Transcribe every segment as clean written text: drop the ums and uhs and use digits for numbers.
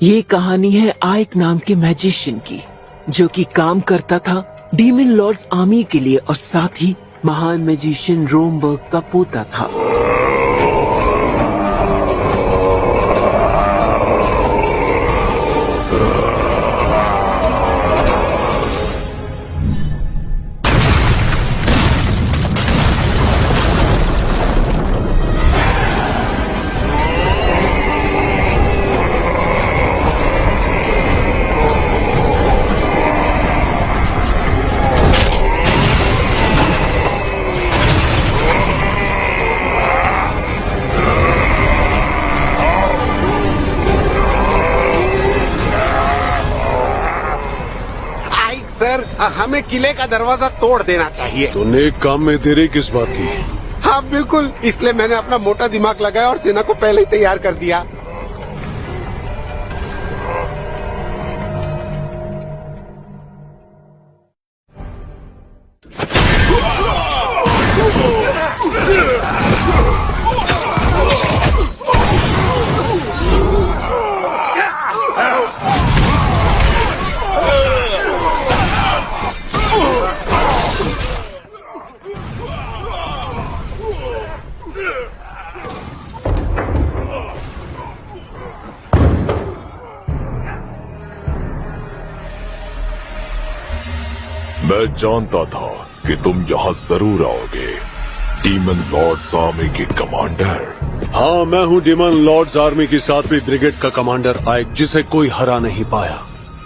ये कहानी है आइक नाम के मैजिशियन की, जो कि काम करता था डीमन लॉर्ड्स आर्मी के लिए और साथ ही महान मैजिशियन रोमबर्ग का पोता था। सर, हमें किले का दरवाजा तोड़ देना चाहिए। तो नेक काम में देरी किस बात की? हाँ बिल्कुल, इसलिए मैंने अपना मोटा दिमाग लगाया और सेना को पहले ही तैयार कर दिया। मैं जानता था कि तुम यहाँ जरूर आओगे, डीमन लॉर्ड्स आर्मी के कमांडर। हाँ, मैं हूँ डीमन लॉर्ड्स आर्मी की 7वीं ब्रिगेड का कमांडर आइक, जिसे कोई हरा नहीं पाया।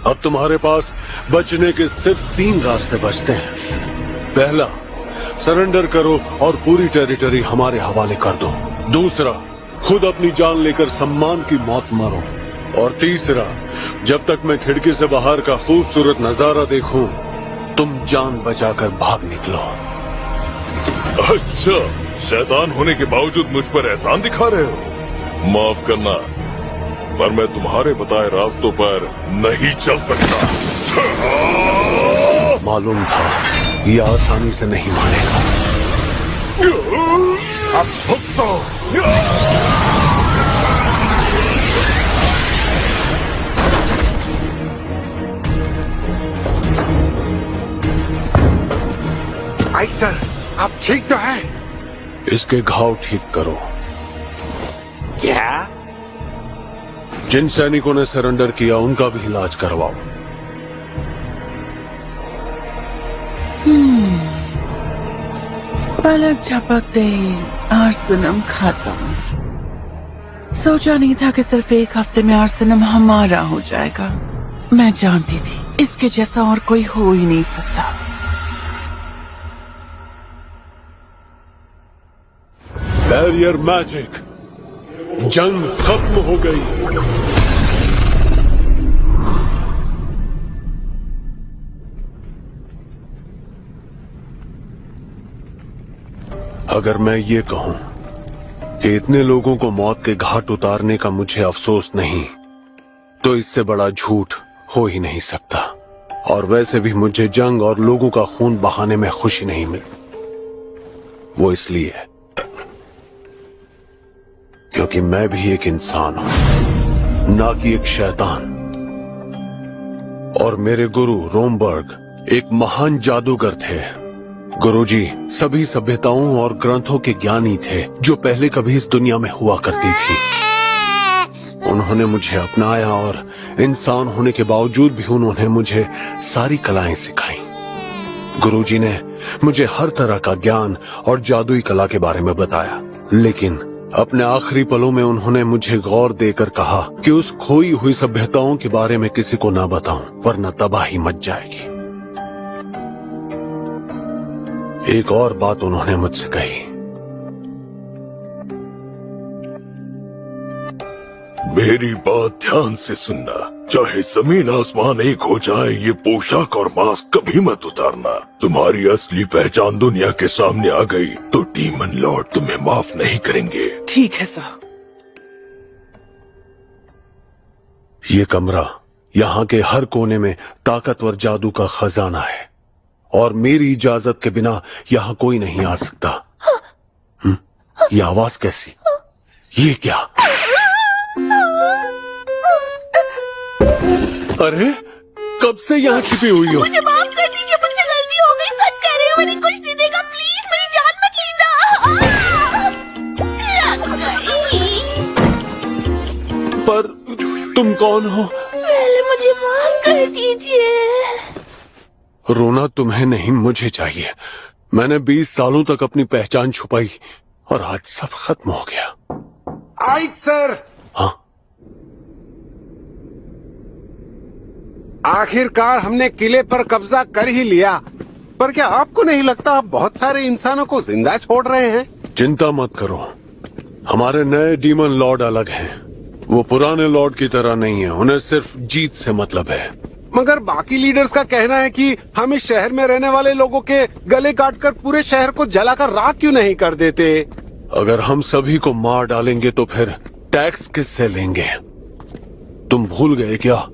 अब तुम्हारे पास बचने के सिर्फ 3 रास्ते बचते हैं। पहला, सरेंडर करो और पूरी टेरिटरी हमारे हवाले कर दो। दूसरा, खुद अपनी जान लेकर सम्मान की मौत मरो। और तीसरा, जब तक मैं खिड़की से बाहर का खूबसूरत नजारा देखूं, तुम जान बचाकर भाग निकलो। अच्छा, शैतान होने के बावजूद मुझ पर एहसान दिखा रहे हो? माफ करना, पर मैं तुम्हारे बताए रास्तों पर नहीं चल सकता। मालूम था ये आसानी से नहीं मानेगा। अब भुगतो। आइक सर, आप ठीक तो हैं? इसके घाव ठीक करो। क्या? जिन सैनिकों ने सरेंडर किया उनका भी इलाज करवाओ। पलक झपकते ही आर्सेनम खत्म। सोचा नहीं था कि सिर्फ एक हफ्ते में आर्सेनम हमारा हो जाएगा। मैं जानती थी इसके जैसा और कोई हो ही नहीं सकता। बैरियर मैजिक, जंग खत्म हो गई। अगर मैं ये कहूं कि इतने लोगों को मौत के घाट उतारने का मुझे अफसोस नहीं, तो इससे बड़ा झूठ हो ही नहीं सकता। और वैसे भी मुझे जंग और लोगों का खून बहाने में खुशी नहीं मिली। वो इसलिए क्योंकि मैं भी एक इंसान हूं, ना कि एक शैतान। और मेरे गुरु रोमबर्ग एक महान जादूगर थे। गुरुजी सभी सभ्यताओं और ग्रंथों के ज्ञानी थे, जो पहले कभी इस दुनिया में हुआ करती थी। उन्होंने मुझे अपनाया और इंसान होने के बावजूद भी उन्होंने मुझे सारी कलाएं सिखाई। गुरुजी ने मुझे हर तरह का ज्ञान और जादुई कला के बारे में बताया, लेकिन अपने आखिरी पलों में उन्होंने मुझे गौर देकर कहा कि उस खोई हुई सभ्यताओं के बारे में किसी को ना बताऊं, वरना तबाही मच जाएगी। एक और बात उन्होंने मुझसे कही। मेरी बात ध्यान से सुनना, चाहे जमीन आसमान एक हो जाए, ये पोशाक और मास्क कभी मत उतारना। तुम्हारी असली पहचान दुनिया के सामने आ गई तो डीमन लॉर्ड तुम्हें माफ नहीं करेंगे। ठीक है सर। ये कमरा यहाँ के हर कोने में ताकतवर जादू का खजाना है, और मेरी इजाजत के बिना यहाँ कोई नहीं आ सकता। ये आवाज कैसी? ये क्या? अरे कब से यहाँ छिपी हुई हो? मुझे माफ कर दीजिए, मुझसे गलती हो गई। सच कह रही हूँ, मैंने कुछ नहीं देखा। प्लीज मेरी जान मत लेना। पर तुम कौन हो? पहले मुझे माफ कर दीजिए। रोना तुम्हें नहीं, मुझे चाहिए। मैंने 20 सालों तक अपनी पहचान छुपाई और आज सब खत्म हो गया। आइक सर, हाँ, आखिरकार हमने किले पर कब्जा कर ही लिया। पर क्या आपको नहीं लगता आप बहुत सारे इंसानों को जिंदा छोड़ रहे हैं? चिंता मत करो, हमारे नए डीमन लॉर्ड अलग हैं। वो पुराने लॉर्ड की तरह नहीं है, उन्हें सिर्फ जीत से मतलब है। मगर बाकी लीडर्स का कहना है कि हम इस शहर में रहने वाले लोगों के गले काटकर पूरे शहर को जलाकर राख क्यों नहीं कर देते? अगर हम सभी को मार डालेंगे तो फिर टैक्स किससे लेंगे? तुम भूल गए क्या?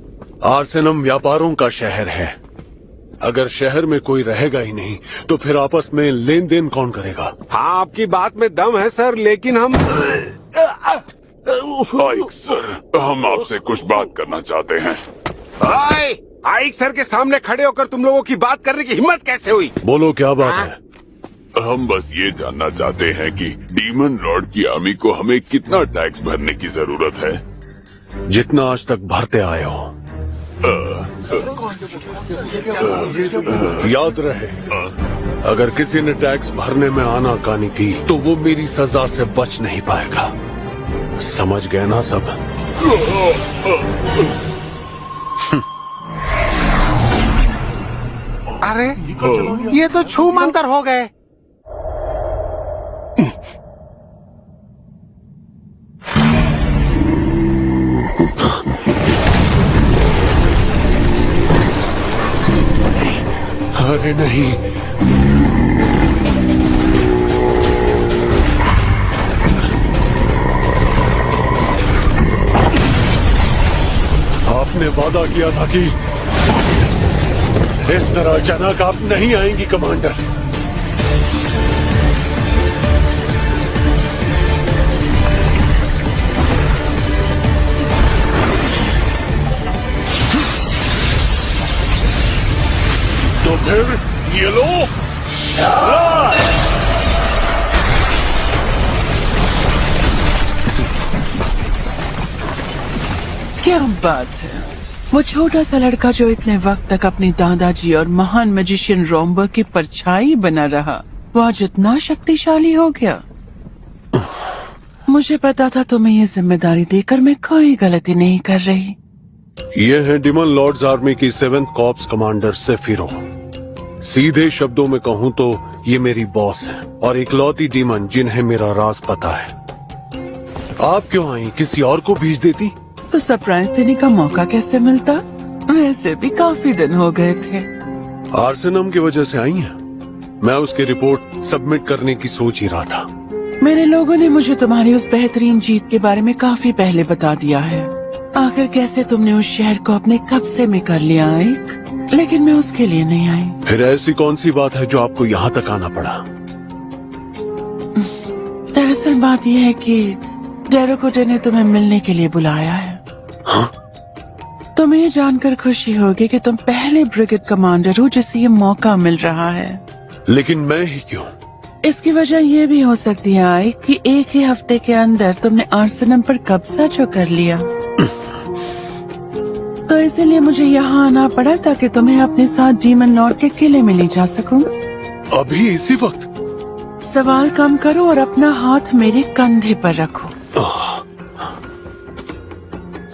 आर्सेनम व्यापारों का शहर है। अगर शहर में कोई रहेगा ही नहीं तो फिर आपस में लेन देन कौन करेगा? हाँ, आपकी बात में दम है सर, लेकिन हम आइक सर, हम आपसे कुछ बात करना चाहते हैं। आइक सर के सामने खड़े होकर तुम लोगों की बात करने की हिम्मत कैसे हुई? बोलो क्या बात है? हम बस ये जानना चाहते हैं कि डीमन लॉर्ड की आर्मी को हमें कितना टैक्स भरने की जरूरत है? जितना आज तक भरते आए हो। याद रहे, अगर किसी ने टैक्स भरने में आनाकानी की तो वो मेरी सजा से बच नहीं पाएगा। समझ गए ना सब? अरे ये तो छू मंतर हो गए। अरे नहीं, आपने वादा किया था कि इस तरह अचानक आप नहीं आएंगी कमांडर। तो फिर ये लो, क्या बात है? वो छोटा सा लड़का जो इतने वक्त तक अपने दादाजी और महान मैजिशियन रोम्बर की परछाई बना रहा, वो आज इतना शक्तिशाली हो गया। मुझे पता था तुम्हें ये जिम्मेदारी देकर मैं कोई गलती नहीं कर रही। ये है डिमन लॉर्ड्स आर्मी की 7th कॉर्प्स कमांडर सेफिरो। सीधे शब्दों में कहूँ तो ये मेरी बॉस है और इकलौती डीमन जिन्हें मेरा राज पता है। आप क्यों आई? किसी और को भेज देती तो सरप्राइज देने का मौका कैसे मिलता? वैसे भी काफी दिन हो गए थे। आर्सेनम की वजह से आई हैं? मैं उसकी रिपोर्ट सबमिट करने की सोच ही रहा था। मेरे लोगों ने मुझे तुम्हारी उस बेहतरीन जीत के बारे में काफी पहले बता दिया है। आखिर कैसे तुमने उस शहर को अपने कब्जे में कर लिया आइक? लेकिन मैं उसके लिए नहीं आई। फिर ऐसी कौन सी बात है जो आपको यहाँ तक आना पड़ा? दरअसल बात यह है कि डेरोकोटे ने तुम्हें मिलने के लिए बुलाया है। हाँ? तुम्हें ये जानकर खुशी होगी कि तुम पहले ब्रिगेड कमांडर हो जिसे ये मौका मिल रहा है। लेकिन मैं ही क्यों? इसकी वजह ये भी हो सकती है आई कि एक ही हफ्ते के अंदर तुमने आर्सेनम पर कब्जा जो कर लिया, तो इसीलिए मुझे यहाँ आना पड़ा ताकि तुम्हें अपने साथ डीमन लॉर्ड के किले में ले जा सकूं। अभी इसी वक्त? सवाल कम करो और अपना हाथ मेरे कंधे पर रखो।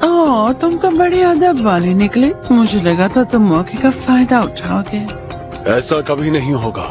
ओह, तुम तो बड़े अदब वाले निकले। मुझे लगा था तुम मौके का फायदा उठाओगे। ऐसा कभी नहीं होगा।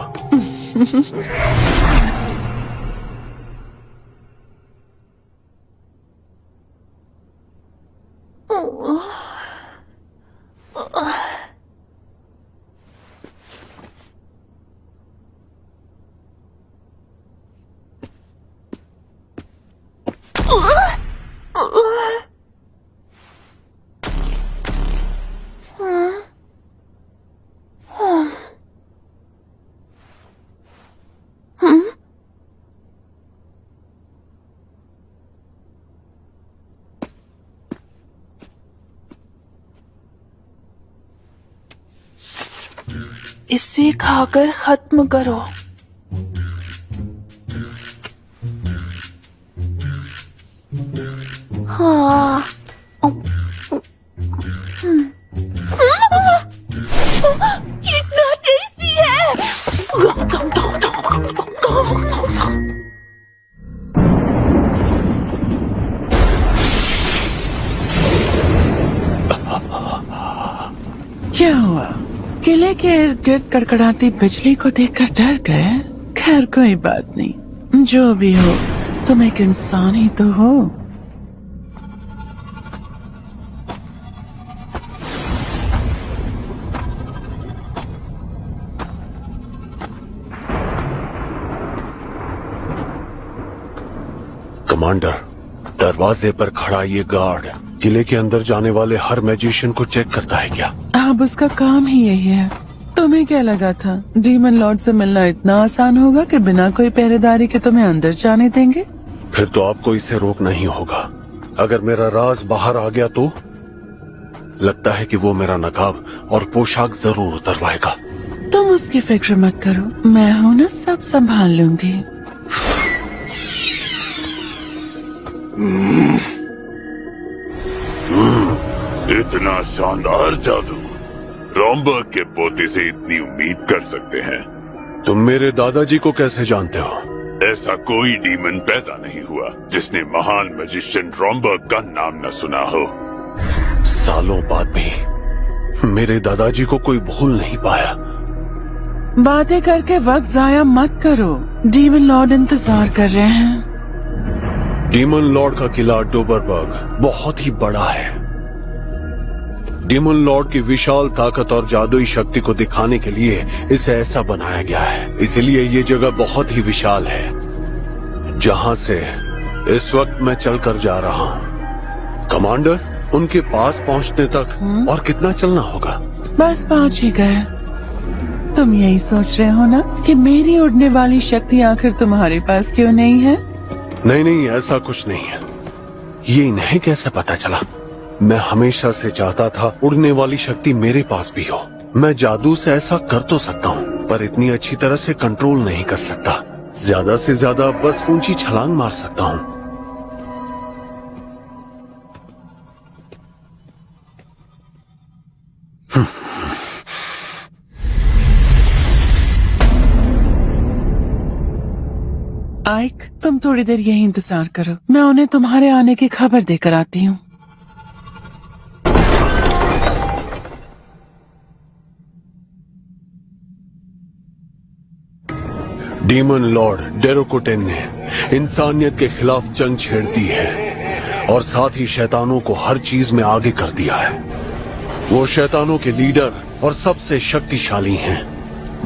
इसे खाकर खत्म करो। हाँ। कितना टेस्टी है। क्या हुआ? किले के इर्द गिर्द कड़कड़ाती बिजली को देखकर डर गए? खैर कोई बात नहीं, जो भी हो तुम एक इंसान ही तो हो। कमांडर, दरवाजे पर खड़ा ये गार्ड किले के अंदर जाने वाले हर मैजिशियन को चेक करता है क्या? अब उसका काम ही यही है। तुम्हें क्या लगा था डीमन लॉर्ड से मिलना इतना आसान होगा कि बिना कोई पहरेदारी के तुम्हें अंदर जाने देंगे? फिर तो आपको इसे रोकना ही होगा। अगर मेरा राज बाहर आ गया तो लगता है कि वो मेरा नकाब और पोशाक जरूर उतरवाएगा। तुम उसकी फिक्र मत करो, मैं हूं ना, सब संभाल लूंगी। इतना शानदार जादू रॉम्बर्ग के पोते से इतनी उम्मीद कर सकते हैं? तुम मेरे दादाजी को कैसे जानते हो? ऐसा कोई डीमन पैदा नहीं हुआ जिसने महान मैजिशियन रॉम्बर्ग का नाम न सुना हो। सालों बाद भी मेरे दादाजी को कोई भूल नहीं पाया। बातें करके वक्त जाया मत करो, डीमन लॉर्ड इंतजार कर रहे हैं। डीमन लॉर्ड का किला डोबरबर्ग बहुत ही बड़ा है। डीमन लॉर्ड की विशाल ताकत और जादुई शक्ति को दिखाने के लिए इसे ऐसा बनाया गया है। इसलिए ये जगह बहुत ही विशाल है जहां से इस वक्त मैं चलकर जा रहा हूं। कमांडर, उनके पास पहुंचने तक और कितना चलना होगा? बस पहुंच ही गए। तुम यही सोच रहे हो ना कि मेरी उड़ने वाली शक्ति आखिर तुम्हारे पास क्यों नहीं है? नहीं नहीं, ऐसा कुछ नहीं है। ये इन्हें कैसे पता चला? मैं हमेशा से चाहता था उड़ने वाली शक्ति मेरे पास भी हो। मैं जादू से ऐसा कर तो सकता हूँ, पर इतनी अच्छी तरह से कंट्रोल नहीं कर सकता। ज्यादा से ज्यादा बस ऊंची छलांग मार सकता हूँ। आइक, तुम थोड़ी देर यही इंतजार करो, मैं उन्हें तुम्हारे आने की खबर देकर आती हूँ। डीमन लॉर्ड डेरोकोटेन ने इंसानियत के खिलाफ जंग छेड़ दी है और साथ ही शैतानों को हर चीज में आगे कर दिया है। वो शैतानों के लीडर और सबसे शक्तिशाली हैं।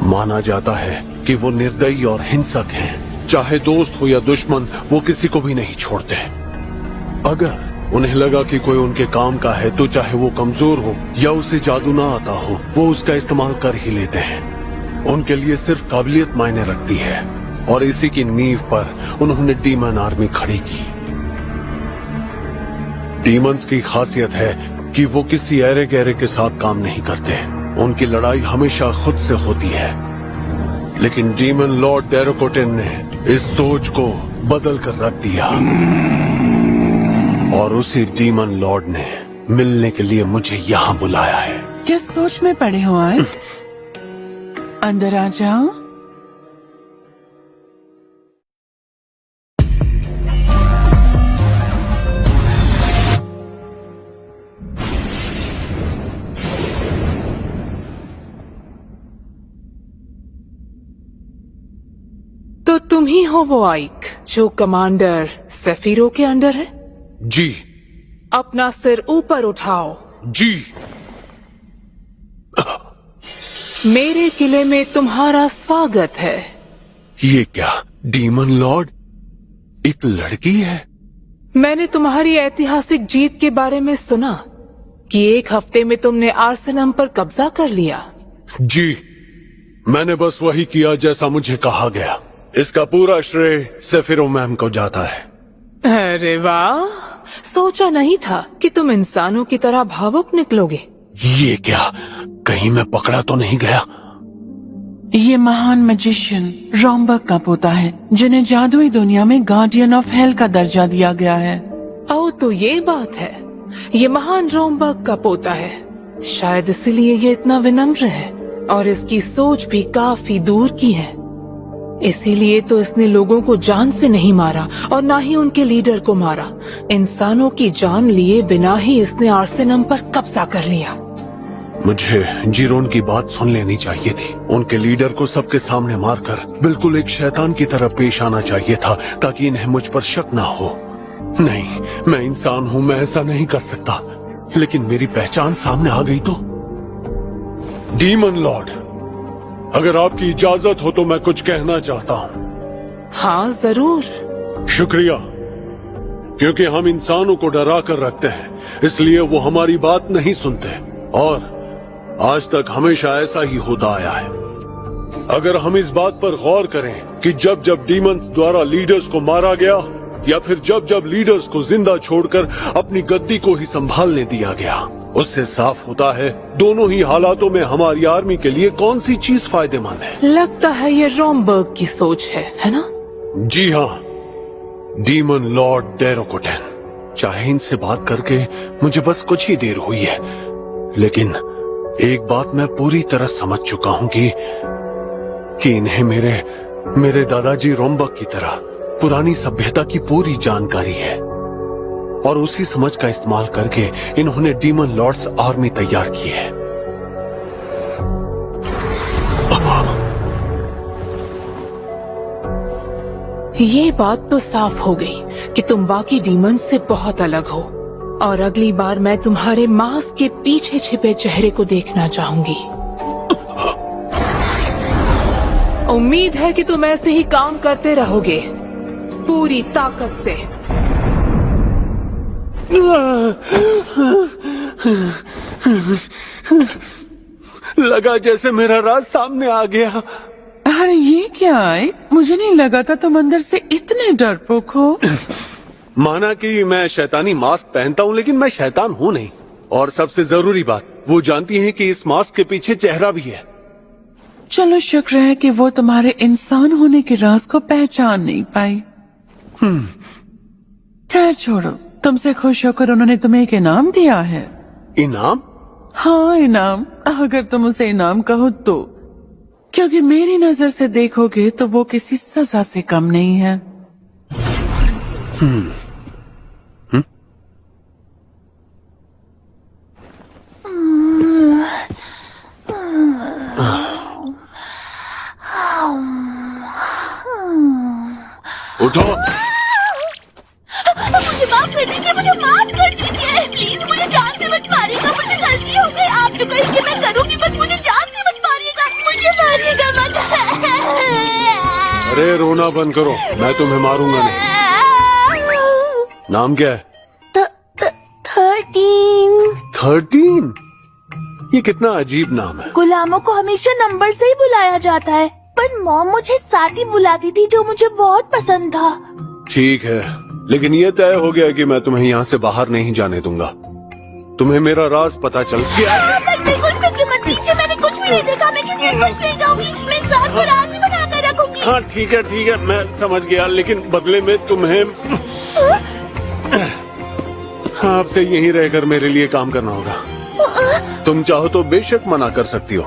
माना जाता है कि वो निर्दयी और हिंसक हैं। चाहे दोस्त हो या दुश्मन, वो किसी को भी नहीं छोड़ते। अगर उन्हें लगा कि कोई उनके काम का है तो चाहे वो कमजोर हो या उसे जादू ना आता हो, वो उसका इस्तेमाल कर ही लेते हैं। उनके लिए सिर्फ काबिलियत मायने रखती है और इसी की नींव पर उन्होंने डीमन आर्मी खड़ी की। डीमंस की खासियत है कि वो किसी ऐरे गहरे के साथ काम नहीं करते। उनकी लड़ाई हमेशा खुद से होती है। लेकिन डीमन लॉर्ड डेरोकोटेन ने इस सोच को बदल कर रख दिया और उसी डीमन लॉर्ड ने मिलने के लिए मुझे यहाँ बुलाया है। किस सोच में पड़े हो आए? अंदर आ जाओ। तो तुम ही हो वो आइक जो कमांडर सेफिरो के अंडर है? जी। अपना सिर ऊपर उठाओ। जी। मेरे किले में तुम्हारा स्वागत है। ये क्या, डीमन लॉर्ड एक लड़की है? मैंने तुम्हारी ऐतिहासिक जीत के बारे में सुना कि एक हफ्ते में तुमने आर्सेनम पर कब्जा कर लिया। जी, मैंने बस वही किया जैसा मुझे कहा गया। इसका पूरा श्रेय सेफिरो मैम को जाता है। अरे वाह, सोचा नहीं था कि तुम इंसानों की तरह भावुक निकलोगे। ये क्या, कहीं मैं पकड़ा तो नहीं गया? ये महान मैजिशियन रोमबर्ग का पोता है, जिन्हें जादुई दुनिया में गार्डियन ऑफ हेल का दर्जा दिया गया है। ओ, तो ये बात है। ये महान रोमबर्ग का पोता है, शायद इसीलिए ये इतना विनम्र है और इसकी सोच भी काफी दूर की है। इसीलिए तो इसने लोगों को जान से नहीं मारा और ना ही उनके लीडर को मारा। इंसानों की जान लिए बिना ही इसने आर्सेनम पर कब्जा कर लिया। मुझे जीरोन की बात सुन लेनी चाहिए थी। उनके लीडर को सबके सामने मारकर बिल्कुल एक शैतान की तरह पेश आना चाहिए था, ताकि इन्हें मुझ पर शक ना हो। नहीं, मैं इंसान हूँ, मैं ऐसा नहीं कर सकता। लेकिन मेरी पहचान सामने आ गई तो। डीमन लॉर्ड, अगर आपकी इजाजत हो तो मैं कुछ कहना चाहता हूँ। हाँ जरूर। शुक्रिया, क्योंकि हम इंसानों को डरा कर रखते हैं, इसलिए वो हमारी बात नहीं सुनते और आज तक हमेशा ऐसा ही होता आया है। अगर हम इस बात पर गौर करें कि जब जब डीमंस द्वारा लीडर्स को मारा गया या फिर जब जब लीडर्स को जिंदा छोड़कर अपनी गद्दी को ही संभालने दिया गया, उससे साफ होता है दोनों ही हालातों में हमारी आर्मी के लिए कौन सी चीज फायदेमंद है। लगता है ये रोमबर्ग की सोच है ना? जी हाँ, डीमन लॉर्ड डेरोकोटेन। चाहे इनसे बात करके मुझे बस कुछ ही देर हुई है, लेकिन एक बात मैं पूरी तरह समझ चुका हूँ कि इन्हें मेरे दादाजी रोमबर्ग की तरह पुरानी सभ्यता की पूरी जानकारी है और उसी समझ का इस्तेमाल करके इन्होंने डीमन लॉर्ड्स आर्मी तैयार की है। ये बात तो साफ हो गई कि तुम बाकी डीमंस से बहुत अलग हो और अगली बार मैं तुम्हारे मास्क के पीछे छिपे चेहरे को देखना चाहूंगी। उम्मीद है कि तुम ऐसे ही काम करते रहोगे पूरी ताकत से। लगा जैसे मेरा राज सामने आ गया। अरे ये क्या है? मुझे नहीं लगा था तुम अंदर से इतने डरपोक हो। माना कि मैं शैतानी मास्क पहनता हूँ, लेकिन मैं शैतान हूँ नहीं। और सबसे जरूरी बात, वो जानती है कि इस मास्क के पीछे चेहरा भी है। चलो शुक्र है कि वो तुम्हारे इंसान होने के राज को पहचान नहीं पाई। खैर छोड़ो, तुमसे खुश होकर उन्होंने तुम्हें एक इनाम दिया है। इनाम? हाँ इनाम, अगर तुम उसे इनाम कहो तो, क्योंकि मेरी नजर से देखोगे तो वो किसी सजा से कम नहीं है। उठो। मुझे माफ कर दीजिए, मुझे माफ कर दीजिए प्लीज। मुझे जान से मत मारिएगा, मुझे गलती हो गई। आप जो कहेंगे मैं करूंगी, बस मुझे जान से मत मारिएगा, मुझे मारिएगा मत। अरे रोना बंद करो, मैं तुम्हें मारूंगा नहीं। नाम क्या है? 13? ये कितना अजीब नाम है। गुलामों को हमेशा नंबर से ही बुलाया जाता है, पर मॉम मुझे साथी बुलाती थी, जो मुझे बहुत पसंद था। ठीक है, लेकिन ये तय हो गया कि मैं तुम्हें यहाँ से बाहर नहीं जाने दूंगा। तुम्हें मेरा राज पता चल गया। बिल्कुल फिक्र मत कीजिए, मैंने कुछ भी नहीं देखा। मैं किसी से कुछ नहीं कहूँगी, मैं इस राज को राज ही बना कर रखूंगी। हाँ ठीक है, मैं समझ गया, लेकिन बदले में तुम्हें आपसे यहीं रहकर मेरे लिए काम करना होगा। तुम चाहो तो बेशक मना कर सकती हो,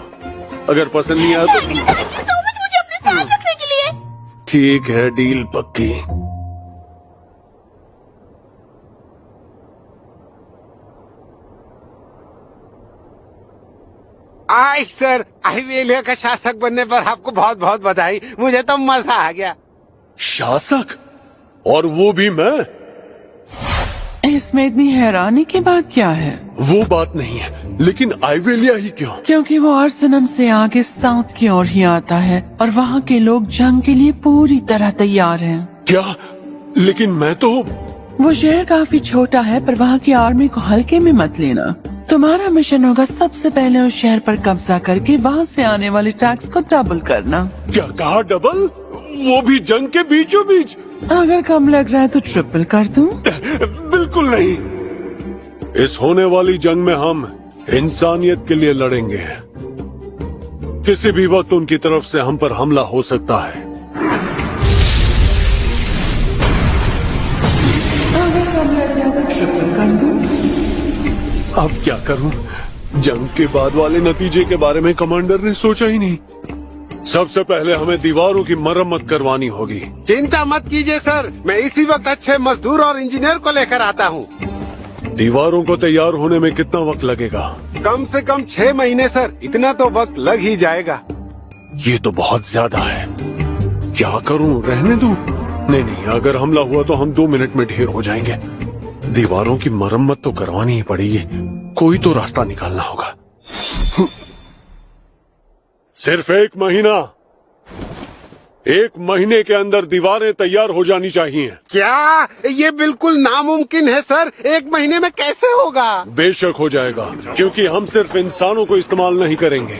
अगर पसंद नहीं आया तो। मुझे अपने साथ रखने के लिए। ठीक है, डील पक्की। आई सर, आइवेलिया का शासक बनने पर आपको बहुत बहुत बधाई। मुझे तो मजा आ गया। शासक? और वो भी मैं? इसमें इतनी हैरानी की बात क्या है? वो बात नहीं है, लेकिन आइवेलिया ही क्यों? क्योंकि वो आर्सेनम से आगे साउथ की ओर ही आता है और वहाँ के लोग जंग के लिए पूरी तरह तैयार हैं। क्या? लेकिन मैं तो। वो शहर काफी छोटा है, पर वहाँ की आर्मी को हल्के में मत लेना। तुम्हारा मिशन होगा सबसे पहले उस शहर पर कब्जा करके वहाँ से आने वाले टैक्स को डबल करना। क्या कहा? डबल? वो भी जंग के बीचों बीच? अगर कम लग रहा है तो ट्रिपल कर दूं? बिल्कुल नहीं। इस होने वाली जंग में हम इंसानियत के लिए लड़ेंगे। किसी भी वक्त उनकी तरफ से हम पर हमला हो सकता है। अब क्या करूं? जंग के बाद वाले नतीजे के बारे में कमांडर ने सोचा ही नहीं। सबसे पहले हमें दीवारों की मरम्मत करवानी होगी। चिंता मत कीजिए सर, मैं इसी वक्त अच्छे मजदूर और इंजीनियर को लेकर आता हूँ। दीवारों को तैयार होने में कितना वक्त लगेगा? कम से कम 6 महीने सर, इतना तो वक्त लग ही जाएगा। ये तो बहुत ज्यादा है। क्या करूं? रहने दूं? नहीं, अगर हमला हुआ तो हम 2 मिनट में ढेर हो जाएंगे। दीवारों की मरम्मत तो करवानी ही पड़ेगी, कोई तो रास्ता निकालना होगा। सिर्फ 1 महीना, 1 महीने के अंदर दीवारें तैयार हो जानी चाहिए। क्या? ये बिल्कुल नामुमकिन है सर, 1 महीने में कैसे होगा? बेशक हो जाएगा, क्योंकि हम सिर्फ इंसानों को इस्तेमाल नहीं करेंगे।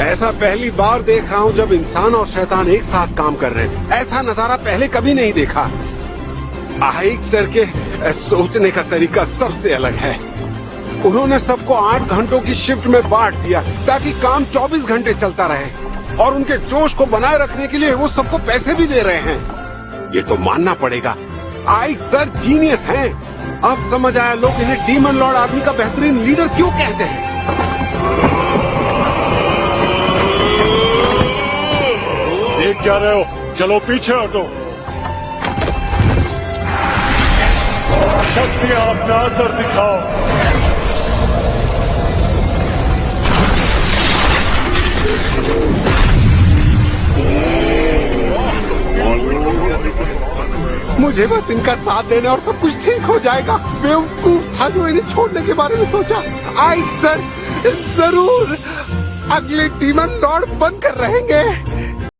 ऐसा पहली बार देख रहा हूँ जब इंसान और शैतान एक साथ काम कर रहे हैं। ऐसा नजारा पहले कभी नहीं देखा। आइक सर के सोचने का तरीका सबसे अलग है। उन्होंने सबको 8 घंटों की शिफ्ट में बांट दिया ताकि काम 24 घंटे चलता रहे, और उनके जोश को बनाए रखने के लिए वो सबको पैसे भी दे रहे हैं। ये तो मानना पड़ेगा, आइक सर जीनियस हैं। अब समझ आया लोग इन्हें डीमन लॉर्ड आर्मी का बेहतरीन लीडर क्यों कहते हैं। देख क्या रहे हो? चलो पीछे हटो। शक्ति अपना असर दिखाओ। मुझे बस इनका साथ देना और सब कुछ ठीक हो जाएगा। बेवकूफ था जो इन्हें छोड़ने के बारे में सोचा। आइक सर जरूर अगले डीमन लॉर्ड बनकर रहेंगे।